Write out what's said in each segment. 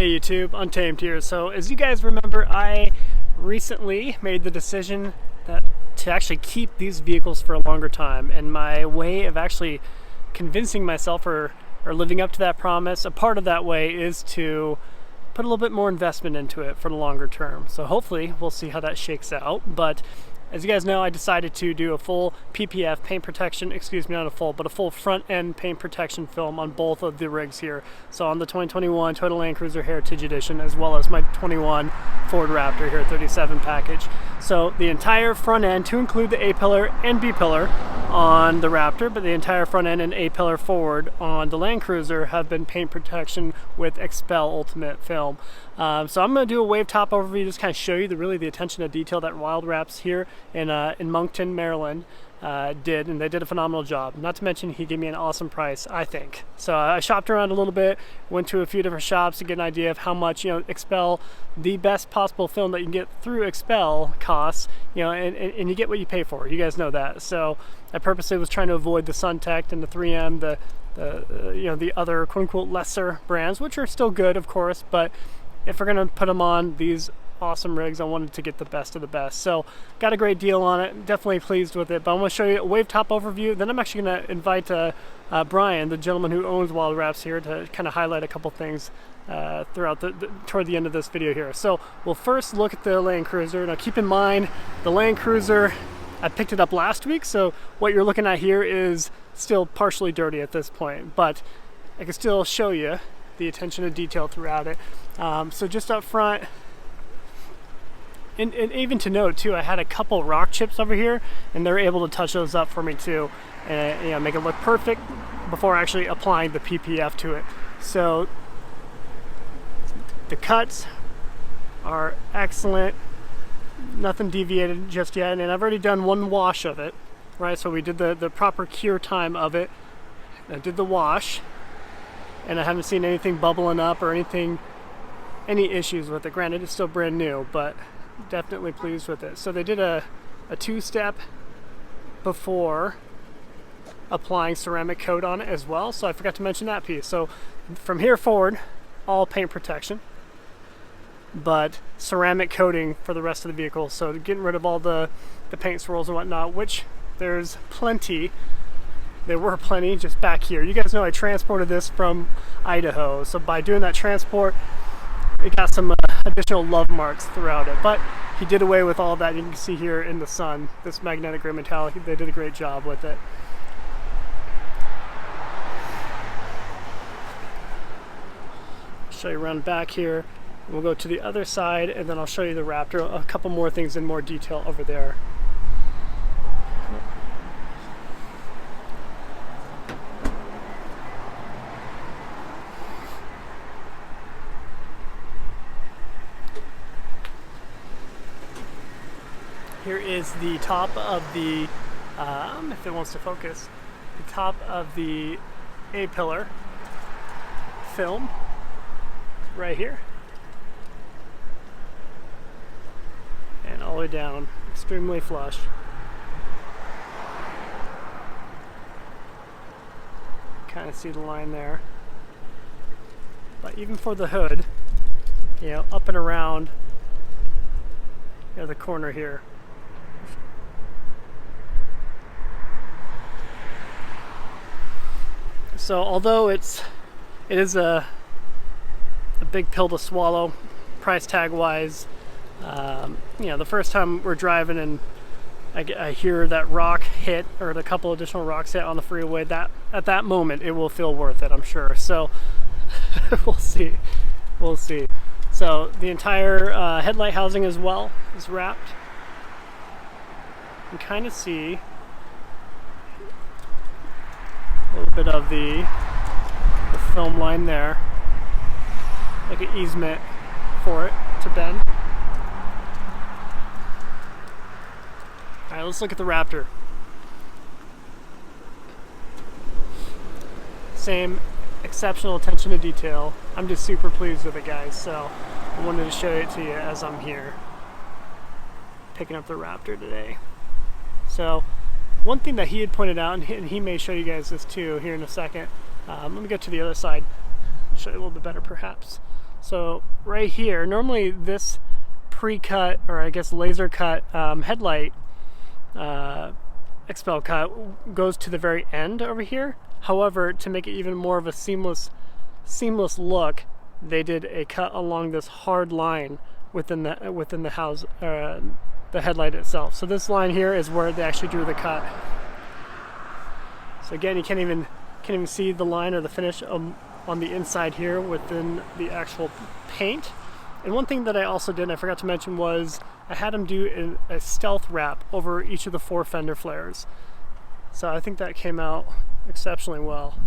Hey YouTube, Untamed here. So as you guys remember, I recently made the decision to actually keep these vehicles for a longer time, and my way of actually convincing myself or living up to that promise, a part of that way is to put a little bit more investment into it for the longer term. So hopefully we'll see how that shakes out. But as you guys know, I decided to do a full PPF paint protection, excuse me, not a full, but a full front end paint protection film on both of the rigs here. So on the 2021 Toyota Land Cruiser Heritage Edition, as well as my 21 Ford Raptor here 37 package. So the entire front end, to include the A-pillar and B-pillar on the Raptor, but the entire front end and A-pillar forward on the Land Cruiser have been paint protection with Xpel Ultimate film. So I'm going to do a wave top overview, just kind of show you really the attention to detail that Wild Wrapz here in Monkton, Maryland did, and they did a phenomenal job. Not to mention he gave me an awesome price, I think. So I shopped around a little bit, went to a few different shops to get an idea of how much, Xpel, the best possible film that you can get through Xpel costs, and you get what you pay for. You guys know that. So I purposely was trying to avoid the Suntech and the 3M, the other quote-unquote lesser brands, which are still good, of course, but if we're gonna put them on these awesome rigs, I wanted to get the best of the best. So got a great deal on it, definitely pleased with it. But I'm going to show you a wave top overview. Then I'm actually going to invite Bryan, the gentleman who owns Wild Wrapz here, to kind of highlight a couple things throughout toward the end of this video here. So we'll first look at the Land Cruiser. Now keep in mind, the Land Cruiser, I picked it up last week, so what you're looking at here is still partially dirty at this point, but I can still show you the attention to detail throughout it. So just up front, and even to note too, I had a couple rock chips over here, and they're able to touch those up for me too, and make it look perfect before actually applying the PPF to it. So the cuts are excellent, nothing deviated just yet, and I've already done one wash of it, right? So we did the proper cure time of it. I did the wash, and I haven't seen anything bubbling up or any issues with it. Granted, it's still brand new, but definitely pleased with it. So they did a two-step before applying ceramic coat on it as well, so I forgot to mention that piece. So from here forward, all paint protection, but ceramic coating for the rest of the vehicle, so getting rid of all the paint swirls and whatnot, which there's plenty. There were plenty just back here. You guys know I transported this from Idaho, so by doing that transport, it got some additional love marks throughout it. But he did away with all of that. You can see here in the sun, this magnetic gray metallic, they did a great job with it. Show you around back here. We'll go to the other side, and then I'll show you the Raptor, a couple more things in more detail over there. Here is the top of the, if it wants to focus, the top of the A-pillar film right here. And all the way down, extremely flush. Kind of see the line there. But even for the hood, up and around the corner here. So although it is a big pill to swallow, price tag wise, the first time we're driving and I hear that rock hit, or the couple additional rocks hit on the freeway, that at that moment it will feel worth it, I'm sure. So we'll see. So the entire headlight housing as well is wrapped. You can kind of see a little bit of the film line there, like an easement for it to bend. Alright, let's look at the Raptor. Same exceptional attention to detail. I'm just super pleased with it, guys, so I wanted to show it to you as I'm here picking up the Raptor today. So one thing that he had pointed out, and he may show you guys this too here in a second, let me get to the other side, show you a little bit better perhaps. So right here, normally this pre-cut, or I guess laser cut headlight Xpel cut goes to the very end over here. However, to make it even more of a seamless look, they did a cut along this hard line within the house, the headlight itself. So this line here is where they actually drew the cut. So again, you can't even see the line or the finish on the inside here within the actual paint. And one thing that I also did, and I forgot to mention, was I had them do a stealth wrap over each of the 4 fender flares. So I think that came out exceptionally well.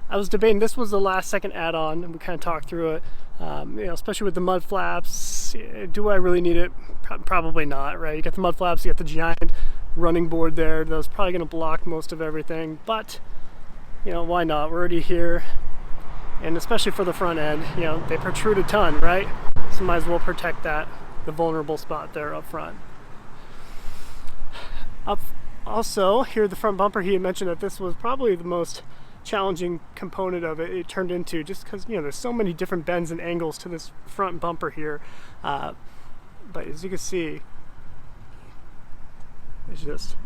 I was debating, this was the last second add-on, and we kind of talked through it. You know, especially with the mud flaps, do I really need it? Probably not, right? You got the mud flaps, you got the giant running board there. That was probably going to block most of everything, but you know, why not? We're already here, and especially for the front end, you know, they protrude a ton, right? So might as well protect the vulnerable spot there up front. Also, here the front bumper, he had mentioned that this was probably the most challenging component of it turned into, just because, you know, there's so many different bends and angles to this front bumper here. But as you can see, it's just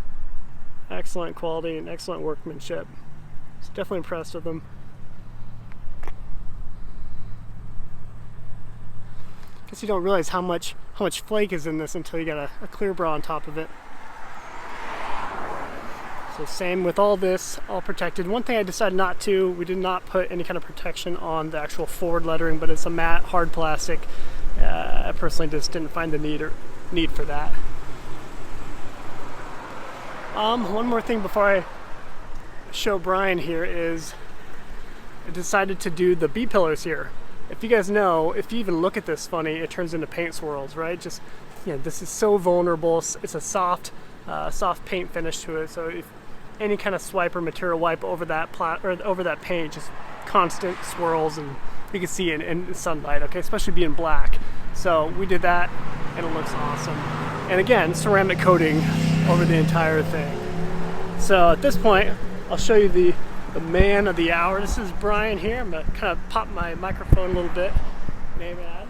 excellent quality and excellent workmanship. It's definitely impressed with them. Guess you don't realize how much flake is in this until you got a clear bra on top of it. So same with all this, all protected. One thing I decided not to, we did not put any kind of protection on the actual Ford lettering, but it's a matte hard plastic. I personally just didn't find the need for that. One more thing before I show Bryan here is I decided to do the B-pillars here. If you guys know, if you even look at this funny, it turns into paint swirls, right? Just, you know, this is so vulnerable. It's a soft paint finish to it. So if any kind of swipe or material wipe over that over that paint, just constant swirls, and you can see it in sunlight, okay, especially being black. So we did that, and it looks awesome. And again, ceramic coating over the entire thing. So at this point, I'll show you the man of the hour. This is Bryan here. I'm gonna kind of pop my microphone a little bit. Name and ad.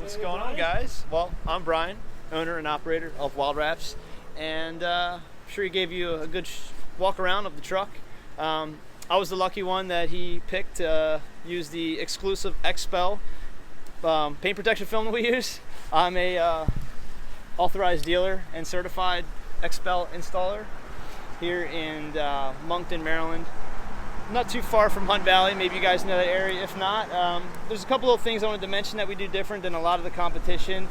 What's going on, guys? Well, I'm Bryan, owner and operator of Wild Wrapz, and I'm sure he gave you a good walk around of the truck. I was the lucky one that he picked to use the exclusive Xpel paint protection film that we use. I'm a authorized dealer and certified Xpel installer here in Monkton, Maryland. Not too far from Hunt Valley. Maybe you guys know that area. If not, there's a couple of things I wanted to mention that we do different than a lot of the competition.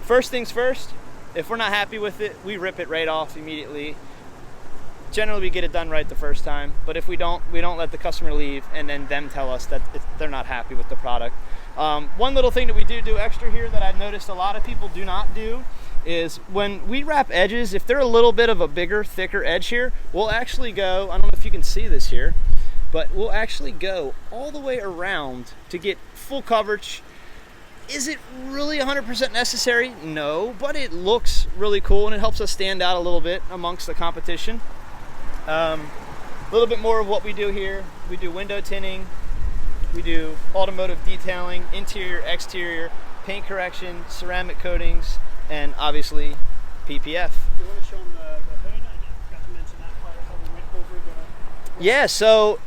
First things first, if we're not happy with it, we rip it right off immediately. Generally, we get it done right the first time, but if we don't let the customer leave and then them tell us that they're not happy with the product. One little thing that we do extra here that I've noticed a lot of people do not do is when we wrap edges, if they're a little bit of a bigger, thicker edge here, we'll actually go, I don't know if you can see this here, but we'll actually go all the way around to get full coverage. Is it really 100% necessary? No, but it looks really cool and it helps us stand out a little bit amongst the competition. A little bit more of what we do here. We do window tinting, we do automotive detailing, interior, exterior, paint correction, ceramic coatings, and obviously PPF. You want to show them the hood? I forgot to mention that part, how we went over the... Yeah, so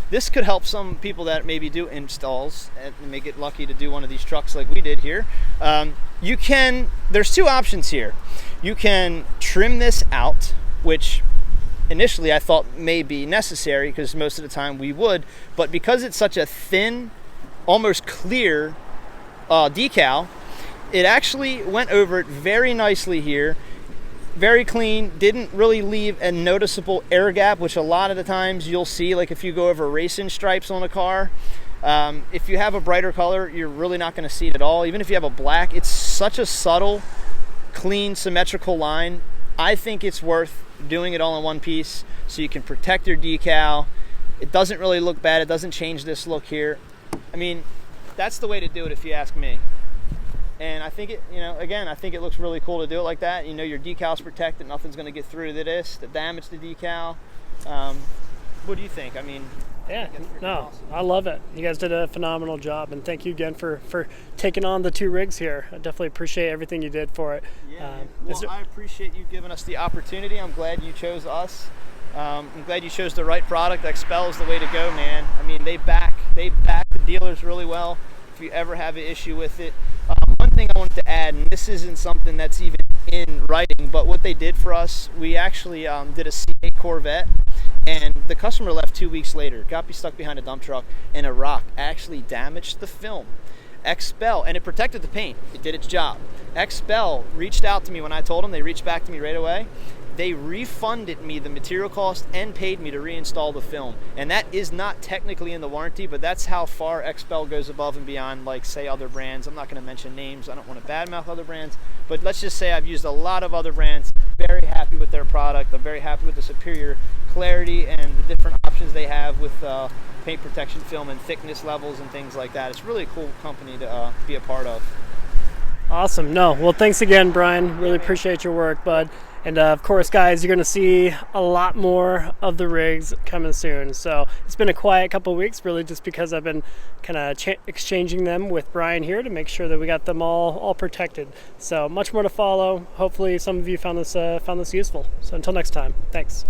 this could help some people that maybe do installs and may get lucky to do one of these trucks like we did here. There's two options here. You can trim this out, which initially I thought may be necessary because most of the time we would, but because it's such a thin, almost clear decal, it actually went over it very nicely here. Very clean, didn't really leave a noticeable air gap, which a lot of the times you'll see, like if you go over racing stripes on a car. If you have a brighter color, you're really not going to see it at all. Even if you have a black, it's such a subtle, clean, symmetrical line. I think it's worth doing it all in one piece so you can protect your decal. It doesn't really look bad. It doesn't change this look here. I mean, that's the way to do it if you ask me. And I think it, again, I think it looks really cool to do it like that. Your decal's protected. Nothing's going to get through to this to damage the decal. What do you think? I mean, Yeah, think it's freaking no, awesome. I love it. You guys did a phenomenal job, and thank you again for taking on the 2 rigs here. I definitely appreciate everything you did for it. Yeah, well, I appreciate you giving us the opportunity. I'm glad you chose us. I'm glad you chose the right product. Xpel is the way to go, man. I mean, they back the dealers really well if you ever have an issue with it. One thing I wanted to add, and this isn't something that's even in writing, but what they did for us, we actually did a C8 Corvette, and the customer left 2 weeks later, got stuck behind a dump truck, and a rock actually damaged the film. Xpel, and it protected the paint. It did its job. Xpel reached out to me when I told them. They reached back to me right away. They refunded me the material cost and paid me to reinstall the film. And that is not technically in the warranty, but that's how far Xpel goes above and beyond, like, say, other brands. I'm not going to mention names. I don't want to badmouth other brands. But let's just say I've used a lot of other brands. Very happy with their product. I'm very happy with the superior clarity and the different options they have with paint protection film and thickness levels and things like that. It's really a cool company to be a part of. Awesome. No, well, thanks again, Brian. Really appreciate your work, bud. And of course, guys, you're going to see a lot more of the rigs coming soon. So it's been a quiet couple of weeks, really, just because I've been kind of exchanging them with Brian here to make sure that we got them all protected. So much more to follow. Hopefully, some of you found this useful. So until next time, thanks.